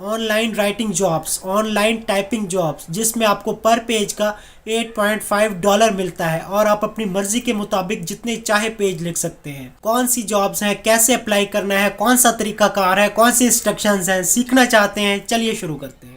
Online writing jobs, online typing jobs, जिसमें आपको पर पेज का $8.5 मिलता है और आप अपनी मर्जी के मुताबिक जितने चाहे पेज लिख सकते हैं। कौन सी जॉब्स हैं, कैसे अप्लाई करना है, कौन सा तरीकाकार है, कौन सी इंस्ट्रक्शंस हैं, सीखना चाहते हैं? चलिए शुरू करते हैं।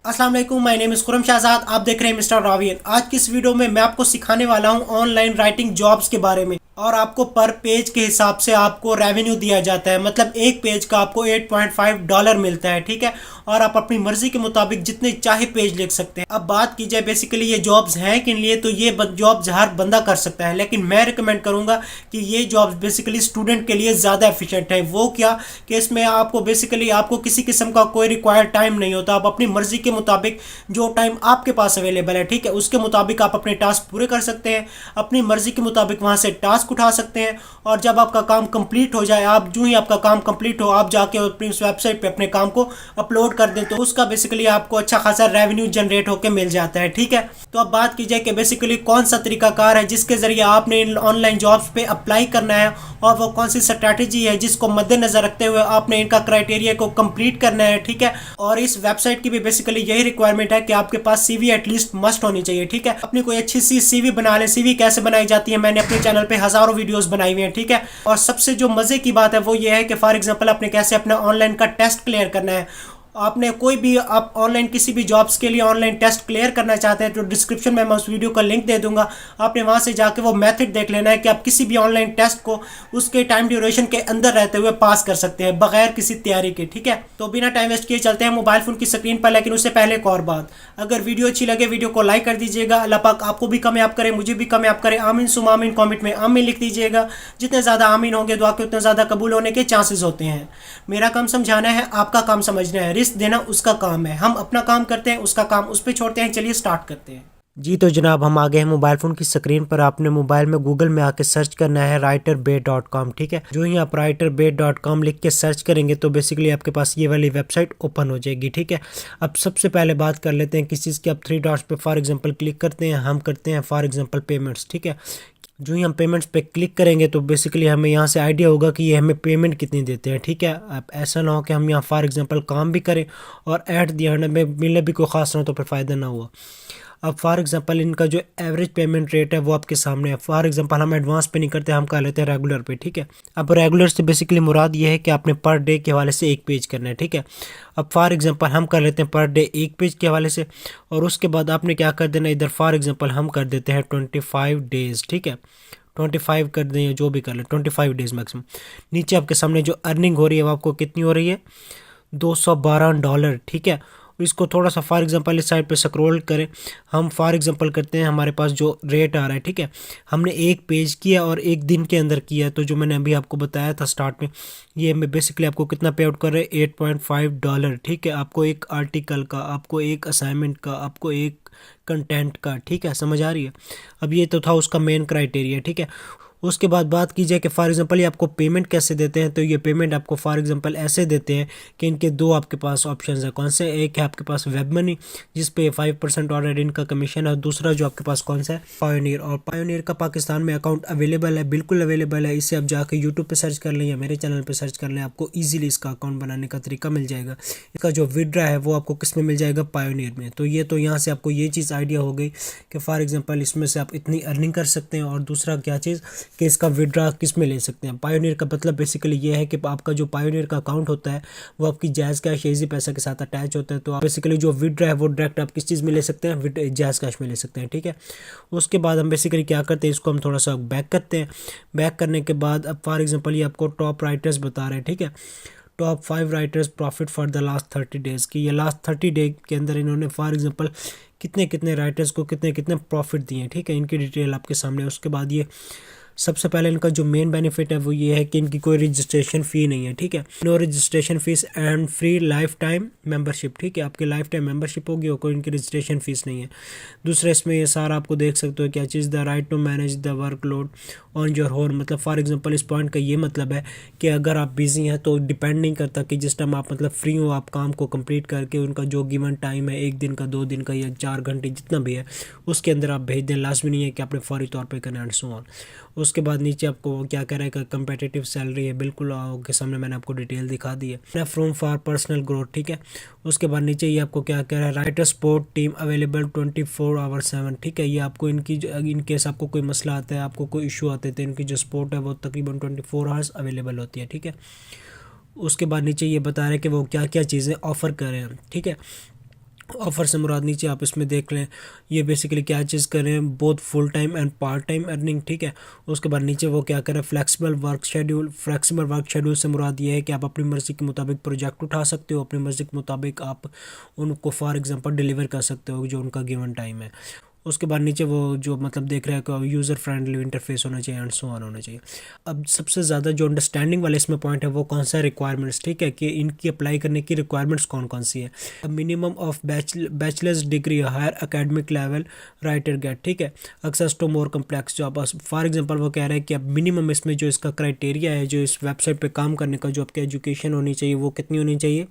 अस्सलाम वालेकुम, my name is Khurram Shahzad. आप देख रहे हैं मिस्टर रावियन। आज की इस वीडियो में मैं आपको सिखाने वाला हूं ऑनलाइन राइटिंग जॉब्स के बारे में, और आपको पर पेज के हिसाब से आपको रेवेन्यू दिया जाता है। मतलब एक पेज का आपको $8.5 मिलता है, ठीक है। और आप अपनी मर्जी के मुताबिक जितने चाहे पेज लिख सकते हैं। अब बात की जाए बेसिकली ये जॉब्स हैं किन लिए, तो ये जॉब्स हर बंदा कर सकता है, लेकिन मैं रिकमेंड करूंगा कि ये जॉब्स बेसिकली स्टूडेंट के लिए ज़्यादा एफिशिएंट है। वो क्या कि इसमें आपको बेसिकली आपको किसी किस्म का कोई रिक्वायर्ड टाइम नहीं होता। आप अपनी मर्जी के मुताबिक जो टाइम आपके पास अवेलेबल है, ठीक है, उसके मुताबिक आप अपने टास्क पूरे कर सकते हैं। अपनी मर्जी के मुताबिक वहां से टास्क उठा सकते हैं, और जब आपका काम कंप्लीट हो जाए, आप जो ही आपका काम कंप्लीट हो, आप जाके अपनी उस वेबसाइट पे अपने काम को अपलोड कर दें, तो उसका बेसिकली आपको अच्छा खासा रेवेन्यू जनरेट होकर मिल जाता है, ठीक है। तो अब बात की जाए कि बेसिकली कौन सा तरीकाकार है जिसके जरिए आपने ऑनलाइन जॉब्स पे अप्लाई करना है, और वो कौन सी स्ट्रैटेजी है जिसको मद्देनजर रखते हुए आपने इनका क्राइटेरिया को कंप्लीट करना है, ठीक है। और इस वेबसाइट की भी बेसिकली यही रिक्वायरमेंट है कि आपके पास सीवी एटलीस्ट मस्ट होनी चाहिए, ठीक है। अपनी कोई अच्छी सी सीवी बना ले। सीवी कैसे बनाई जाती है, मैंने अपने चैनल पे हजारों वीडियोस बनाई हुई हैं, ठीक है। और सबसे जो मजे की बात है वो ये है कि फॉर एग्जांपल आपने कैसे अपना ऑनलाइन का टेस्ट क्लियर करना है। आपने कोई भी आप ऑनलाइन किसी भी जॉब्स के लिए ऑनलाइन टेस्ट क्लियर करना चाहते हैं तो डिस्क्रिप्शन में मैं उस वीडियो का लिंक दे दूंगा। आपने वहां से जाके वो मेथड देख लेना है कि आप किसी भी ऑनलाइन टेस्ट को उसके टाइम ड्यूरेशन के अंदर रहते हुए पास कर सकते हैं बगैर किसी तैयारी के, ठीक है। तो बिना टाइम वेस्ट किए चलते हैं मोबाइल फोन की स्क्रीन पर। लेकिन उससे पहले एक और बात, अगर वीडियो अच्छी लगे वीडियो को लाइक कर दीजिएगा। अल्लाह पाक आपको भी कामयाब करे, मुझे भी कामयाब करे। आमीन सुम आमीन। कॉमेंट में आमीन लिख दीजिएगा। जितने ज़्यादा आमीन होंगे दुआ के उतने ज़्यादा कबूल होने के चांसेस होते हैं। मेरा काम समझाना है, आपका काम समझना है। रिस्क देना उसका काम है। हम अपना काम करते हैं, उसका काम उस पर छोड़ते हैं। चलिए स्टार्ट करते हैं। जी तो जनाब, हम आ गए हैं मोबाइल फ़ोन की स्क्रीन पर। आपने मोबाइल में गूगल में आके सर्च करना है writerbay.com, ठीक है। जो ही आप writerbay.com लिख के सर्च करेंगे तो बेसिकली आपके पास ये वाली वेबसाइट ओपन हो जाएगी, ठीक है। अब सबसे पहले बात कर लेते हैं किस चीज़ की। आप 3 डॉट्स पे फॉर एग्जांपल क्लिक करते हैं। हम करते हैं फॉर एग्जांपल पेमेंट्स, ठीक है। जो ही हम पेमेंट्स पे क्लिक करेंगे तो बेसिकली हमें यहाँ से आइडिया होगा कि ये हमें पेमेंट कितनी देते हैं, ठीक है। अब ऐसा ना हो कि हम यहाँ फॉर एग्जांपल काम भी करें और एट द एंड में मिले भी कोई खास ना, तो फिर फ़ायदा ना हुआ। अब फॉर एग्जांपल इनका जो एवरेज पेमेंट रेट है वो आपके सामने है। फॉर एग्जांपल हम एडवांस पे नहीं करते, हम कर लेते हैं रेगुलर पे, ठीक है। अब रेगुलर से बेसिकली मुराद ये है कि आपने पर डे के हवाले से एक पेज करना है, ठीक है। अब फॉर एग्जांपल हम कर लेते हैं पर डे एक पेज के हवाले से, और उसके बाद आपने क्या कर देना, इधर फॉर एग्जांपल हम कर देते हैं 25 डेज़, ठीक है। 25 कर दें या जो भी कर लें, 25 डेज़ मैक्सिमम। नीचे आपके सामने जो अर्निंग हो रही है वो आपको कितनी हो रही है, $212, ठीक है। इसको थोड़ा सा फॉर एग्जांपल इस साइड पे स्क्रॉल करें। हम फॉर एग्जांपल करते हैं, हमारे पास जो रेट आ रहा है, ठीक है, हमने एक पेज किया और एक दिन के अंदर किया। तो जो मैंने अभी आपको बताया था स्टार्ट में, ये मैं बेसिकली आपको कितना पे आउट कर रहे हैं, $8.5, ठीक है। आपको एक आर्टिकल का, आपको एक असाइनमेंट का, आपको एक कंटेंट का, ठीक है। समझ आ रही है। अब ये तो था उसका मेन क्राइटेरिया, ठीक है। उसके बाद बात की जाए कि फॉर एग्जांपल ये आपको पेमेंट कैसे देते हैं, तो ये पेमेंट आपको फॉर एग्जांपल ऐसे देते हैं कि इनके दो आपके पास ऑप्शंस है। कौन से? एक है आपके पास वेब मनी जिस पे 5% ऑलरेडी इनका कमीशन है, और दूसरा जो आपके पास कौन सा है, पायोनियर। और पायोनियर का पाकिस्तान में अकाउंट अवेलेबल है, बिल्कुल अवेलेबल है। इसे आप जाकर यूट्यूब पर सर्च कर लें या मेरे चैनल पर सर्च कर लें, आपको ईजिली इसका अकाउंट बनाने का तरीका मिल जाएगा। इसका जो विड्रा है वो आपको किस में मिल जाएगा, पायोनियर में। तो ये तो यहाँ से आपको ये चीज़ आइडिया हो गई कि फॉर एग्जाम्पल इसमें से आप इतनी अर्निंग कर सकते हैं। और दूसरा क्या चीज़ कि इसका विड्रा किस में ले सकते हैं। पायोनियर का मतलब बेसिकली ये है कि आपका जो पायोनियर का अकाउंट होता है वो आपकी जायज़ कैश इजी पैसा के साथ अटैच होता है। तो आप बेसिकली जो विड्रा है वो डायरेक्ट आप किस चीज़ में ले सकते हैं, जायज़ कैश में ले सकते हैं, ठीक है। उसके बाद हम बेसिकली क्या करते हैं, इसको हम थोड़ा सा बैक करते हैं। बैक करने के बाद अब फॉर एग्जाम्पल ये आपको टॉप राइटर्स बता रहे हैं, ठीक है। Top 5 writers profit for the last 30 days की, ये लास्ट 30 डे के अंदर इन्होंने फॉर एग्जांपल कितने कितने राइटर्स को कितने कितने प्रॉफिट दिए, ठीक है। इनकी डिटेल आपके सामने। उसके बाद ये सबसे पहले इनका जो मेन बेनिफिट है वो ये है कि इनकी कोई रजिस्ट्रेशन फ़ी नहीं है, ठीक है। No registration fees and free life time membership, ठीक है। आपकी लाइफ टाइम मेंबरशिप होगी और कोई इनकी रजिस्ट्रेशन फीस नहीं है। दूसरा इसमें ये सारा आपको देख सकते हो क्या चीज़, the right to manage the workload on your home. मतलब फॉर एग्जांपल इस पॉइंट का ये मतलब है कि अगर आप बिजी हैं तो डिपेंड नहीं करता कि जिस टाइम आप मतलब फ्री हो आप काम को कंप्लीट करके उनका जो गिवन टाइम है 1 दिन का, 2 दिन का या 4 घंटे जितना भी है उसके अंदर आप भेज दें। लाजमी नहीं है कि आपने फौरी तौर पर करना एंड सो ऑन। उसके बाद नीचे आपको वो क्या कह रहा है कि कंपेटिटिव सैलरी है, बिल्कुल आपके सामने मैंने आपको डिटेल दिखा दी है। फ्रूम फॉर पर्सनल ग्रोथ, ठीक है। उसके बाद नीचे ये आपको क्या कह रहा है, राइटर सपोर्ट टीम अवेलेबल 24/7, ठीक है। ये आपको इनकी इन केस आपको कोई मसला आता है, आपको कोई इशू आते थे, इनकी जो सपोर्ट है वो तकरीबन 24 आवर्स अवेलेबल होती है, ठीक है। उसके बाद नीचे ये बता रहे हैं कि वो क्या क्या चीज़ें ऑफ़र कर रहे हैं, ठीक है। ऑफ़र से मुराद नीचे आप इसमें देख लें, ये बेसिकली क्या चीज़ कर रहे हैं, both full time and part time earning, ठीक है। उसके बाद नीचे वो क्या कर रहे हैं, flexible work schedule. Flexible work schedule से मुराद ये है कि आप अपनी मर्ज़ी के मुताबिक प्रोजेक्ट उठा सकते हो, अपनी मर्ज़ी के मुताबिक आप उनको फॉर एग्जांपल डिलीवर कर सकते हो जो उनका गिवन टाइम है। उसके बाद नीचे वो जो मतलब देख रहे हैं कि यूज़र फ्रेंडली इंटरफेस होना चाहिए एंड सो ऑन होना चाहिए। अब सबसे ज़्यादा जो अंडरस्टैंडिंग वाले इसमें पॉइंट है वो कौन सा रिक्वायरमेंट्स, ठीक है, कि इनकी अप्लाई करने की रिक्वायरमेंट्स कौन कौन सी है। Minimum of bachelor's degree, higher academic level writer get, ठीक है। Access to more complex job. For example वो कह रहे हैं कि अब मिनिमम इसमें जो इसका क्राइटेरिया है, जो इस वेबसाइट पे काम करने का जो आपकी एजुकेशन होनी चाहिए वो कितनी होनी चाहिए,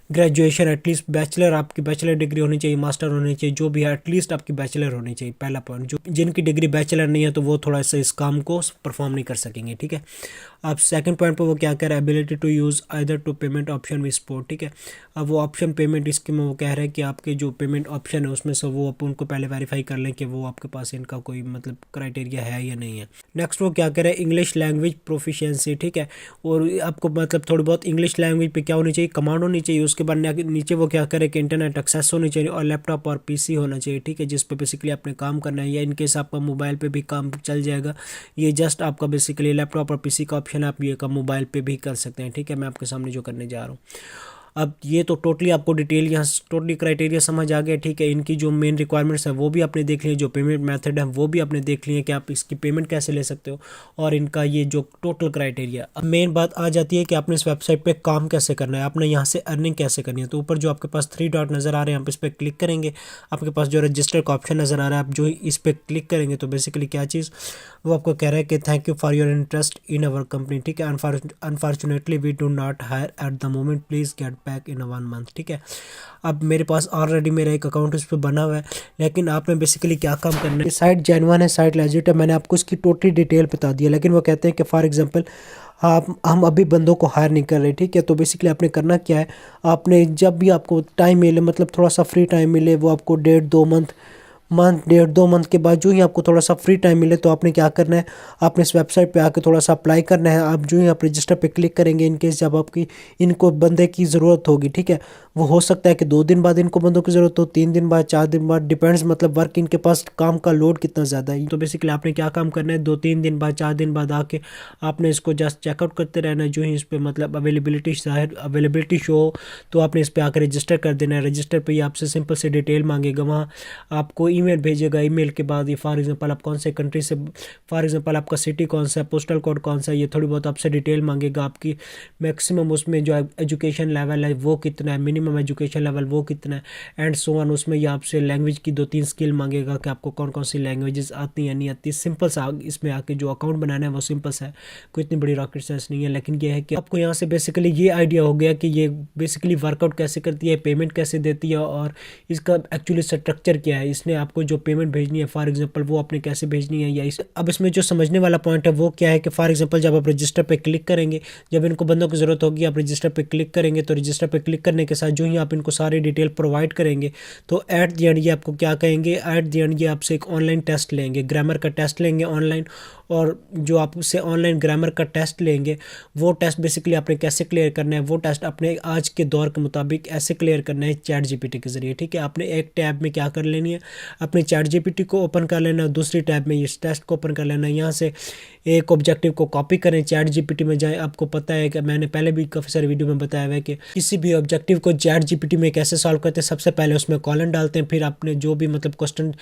ग्रेजुएशन एटलीस्ट बैचलर, आपकी बैचलर डिग्री होनी चाहिए, मास्टर होनी चाहिए, जो भी है एटलीस्ट आपकी बैचलर होनी चाहिए, पहला पॉइंट। जो जिनकी डिग्री बैचलर नहीं है तो वो थोड़ा सा इस काम को परफॉर्म नहीं कर सकेंगे, ठीक है। अब सेकंड पॉइंट पर वो क्या कह रहा है, ability to use either two payment option with support, ठीक है। अब वो ऑप्शन पेमेंट इसके में वो कह रहा है कि आपके जो पेमेंट ऑप्शन है उसमें से वो आप उनको पहले वेरीफाई कर लें कि वो आपके पास इनका कोई मतलब क्राइटेरिया है या नहीं है। नेक्स्ट वो क्या कह रहा है, इंग्लिश लैंग्वेज प्रोफिशिएंसी, ठीक है। और आपको मतलब थोड़ी बहुत इंग्लिश लैंग्वेज पे क्या होनी चाहिए, कमांड होनी चाहिए। उसके बाद नीचे वो क्या करे कि इंटरनेट एक्सेस होनी चाहिए और लैपटॉप और पीसी होना चाहिए, ठीक है, जिस पे बेसिकली आपने काम करना है, या इनकेस आपका मोबाइल पे भी काम चल जाएगा। ये जस्ट आपका बेसिकली लैपटॉप और पीसी का ऑप्शन है, आप ये का मोबाइल पे भी कर सकते हैं, ठीक है। मैं आपके सामने जो करने जा रहा हूँ अब ये तो टोटली आपको डिटेल यहाँ टोटली क्राइटेरिया समझ आ गया, ठीक है। इनकी जो मेन रिक्वायरमेंट्स है वो भी आपने देख ली, जो पेमेंट मेथड है वो भी आपने देख लिए कि आप इसकी पेमेंट कैसे ले सकते हो, और इनका ये जो टोटल क्राइटेरिया। अब मेन बात आ जाती है कि आपने इस वेबसाइट पे काम कैसे करना है, आपने यहाँ से अर्निंग कैसे करनी है। तो ऊपर जो आपके पास 3 डॉट नज़र आ रहे हैं, आप इस पर क्लिक करेंगे, आपके पास जो रजिस्टर का ऑप्शन नज़र आ रहा है, आप जो इस पर क्लिक करेंगे तो बेसिकली क्या चीज़ वो आपको कह रहा है कि thank you for your interest in our company, ठीक है। Unfortunately we do not hire at the moment, please get back in 1 month, ठीक है। अब मेरे पास ऑलरेडी मेरा एक अकाउंट उस पर बना हुआ है, लेकिन आपने बेसिकली क्या काम करना है, साइट जेन्युइन है, साइट लेजिट है, मैंने आपको इसकी टोटली डिटेल बता दी है। लेकिन वो कहते हैं कि फॉर एग्जांपल हम अभी बंदों को हायर नहीं कर रहे, ठीक है। तो बेसिकली आपने करना क्या है, आपने जब भी आपको टाइम मिले, मतलब थोड़ा सा फ्री टाइम मिले, वो आपको 1.5-2 मंथ के बाद जो ही आपको थोड़ा सा फ्री टाइम मिले, तो आपने क्या करना है, आपने इस वेबसाइट पे आके थोड़ा सा अप्लाई करना है। आप जो ही आप रजिस्टर पे क्लिक करेंगे, इनकेस जब आपकी इनको बंदे की ज़रूरत होगी, ठीक है, वो हो सकता है कि 2 दिन बाद इनको बंदों की ज़रूरत हो, 3 दिन बाद, 4 दिन बाद, डिपेंड्स मतलब वर्क इनके पास काम का लोड कितना ज़्यादा है। तो बेसिकली आपने क्या काम करना है, 2-3 दिन बाद, 4 दिन बाद आके आपने इसको जस्ट चेकआउट करते रहना है। जो ही इस पर मतलब अवेलेबिलिटी शो हो तो आपने इस पर आकर रजिस्टर कर देना है। रजिस्टर पर ये आपसे सिंपल से डिटेल मांगेगा, वहाँ आपको ईमेल भेजेगा। ईमेल के बाद ये फॉर एग्जांपल आप कौन से कंट्री से, फॉर एग्जांपल आपका सिटी कौन सा है, पोस्टल कोड कौन सा है, ये थोड़ी बहुत आपसे डिटेल मांगेगा। आपकी मैक्सिमम उसमें जो एजुकेशन लेवल है वो कितना है, मिनिमम एजुकेशन लेवल वो कितना है, एंड सो ऑन। उसमें ये आपसे लैंग्वेज की 2-3 स्किल मांगेगा कि आपको कौन कौन सी लैंग्वेजेस आती हैं नहीं आती। सिंपल सा इसमें आके जो अकाउंट बनाना है वो सिंपल सा है, कोई इतनी बड़ी रॉकेट साइंस नहीं है। लेकिन ये है कि आपको यहाँ से बेसिकली ये आइडिया हो गया कि ये बेसिकली वर्कआउट कैसे करती है, पेमेंट कैसे देती है, और इसका एक्चुअली स्ट्रक्चर क्या है, इसने आपको जो पेमेंट भेजनी है फॉर एग्जांपल वो आपने कैसे भेजनी है। या अब इसमें जो समझने वाला पॉइंट है वो क्या है कि फॉर एग्जांपल जब आप रजिस्टर पे क्लिक करेंगे, जब इनको बंदों की ज़रूरत होगी, आप रजिस्टर पे क्लिक करेंगे, तो रजिस्टर पे क्लिक करने के साथ जो ही आप इनको सारी डिटेल प्रोवाइड करेंगे, तो एट द एंड ये आपको क्या कहेंगे, एट द एंड ये आपसे एक ऑनलाइन टेस्ट लेंगे, ग्रामर का टेस्ट लेंगे ऑनलाइन। और जो आप उससे ऑनलाइन ग्रामर का टेस्ट लेंगे, वो टेस्ट बेसिकली आपने कैसे क्लियर करना है, वो टेस्ट अपने आज के दौर के मुताबिक ऐसे क्लियर करना है चैट जीपीटी के ज़रिए, ठीक है। आपने एक टैब में क्या कर लेनी है, अपने चैट जीपीटी को ओपन कर लेना, दूसरी टैब में इस टेस्ट को ओपन कर लेना। यहाँ से एक ऑब्जेक्टिव को कॉपी करें, चैट जीपीटी में जाएं। आपको पता है कि मैंने पहले भी काफ़ी सारे वीडियो में बताया हुआ है कि किसी भी ऑब्जेक्टिव को चैट जीपीटी में कैसे सॉल्व करते हैं। सबसे पहले उसमें कॉलन डालते हैं, फिर आपने जो भी मतलब क्वेश्चन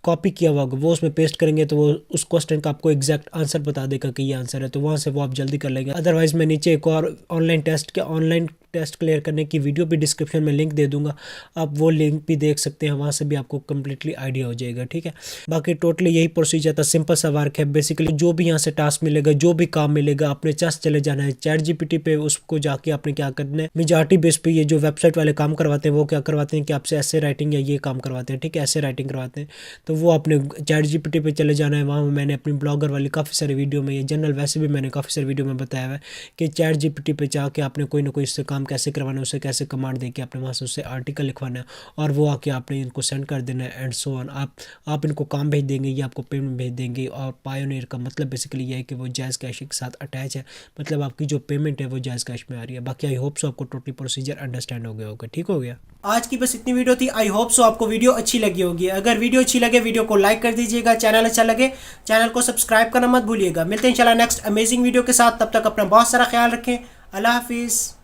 कॉपी किया हुआ वो उसमें पेस्ट करेंगे, तो वो उस क्वेश्चन का आपको एग्जैक्ट आंसर बता देगा कि ये आंसर है, तो वहाँ से वो आप जल्दी कर लेंगे। अदरवाइज मैं नीचे एक और ऑनलाइन टेस्ट के ऑनलाइन टेस्ट क्लियर करने की वीडियो भी डिस्क्रिप्शन में लिंक दे दूंगा, आप वो लिंक भी देख सकते हैं, वहाँ से भी आपको कम्प्लीटली आइडिया हो जाएगा। ठीक है, बाकी टोटली यही प्रोसीजर था, सिंपल सा वर्क है। बेसिकली जो भी यहाँ से टास्क मिलेगा, जो भी काम मिलेगा, अपने चेस्ट चले जाना है चैट जीपीटी पे, उसको जाके आपने क्या करना है, मेजॉरिटी बेस पे ये जो वेबसाइट वाले काम करवाते हैं वो क्या करवाते हैं कि आपसे ऐसे राइटिंग या ये काम करवाते हैं। ठीक है, ऐसे राइटिंग करवाते हैं, तो वो आपने चैट जीपीटी पे चले जाना है। वहाँ मैंने अपनी ब्लॉगर वाली काफ़ी सारे वीडियो में, ये जनरल वैसे भी मैंने काफ़ी सारे वीडियो में बताया हुआ है कि चैट जीपीटी पे जाके आपने कोई ना कोई इससे काम कैसे करवाना है, उसे कैसे कमांड दे के आपने वहाँ से उससे आर्टिकल लिखवाना है और वो आके आपने इनको सेंड कर देना है एंड सो ऑन। आप इनको काम भेज देंगे, ये आपको पेमेंट भेज देंगे। और पायोनियर का मतलब बेसिकली ये है कि वो जायज़ कैश के साथ अटैच है, मतलब आपकी जो पेमेंट है वो जायज़ कैश में आ रही है। बाकी आई होप सो आपको टोटली प्रोसीजर अंडरस्टैंड हो गया होगा। ठीक हो गया, आज की बस इतनी वीडियो थी। आई होप सो आपको वीडियो अच्छी लगी होगी। अगर वीडियो अच्छी लगे वीडियो को लाइक कर दीजिएगा, चैनल अच्छा लगे चैनल को सब्सक्राइब करना मत भूलिएगा। मिलते हैं इंशाल्लाह नेक्स्ट अमेजिंग वीडियो के साथ, तब तक अपना बहुत सारा ख्याल रखें। अल्लाह हाफिज़।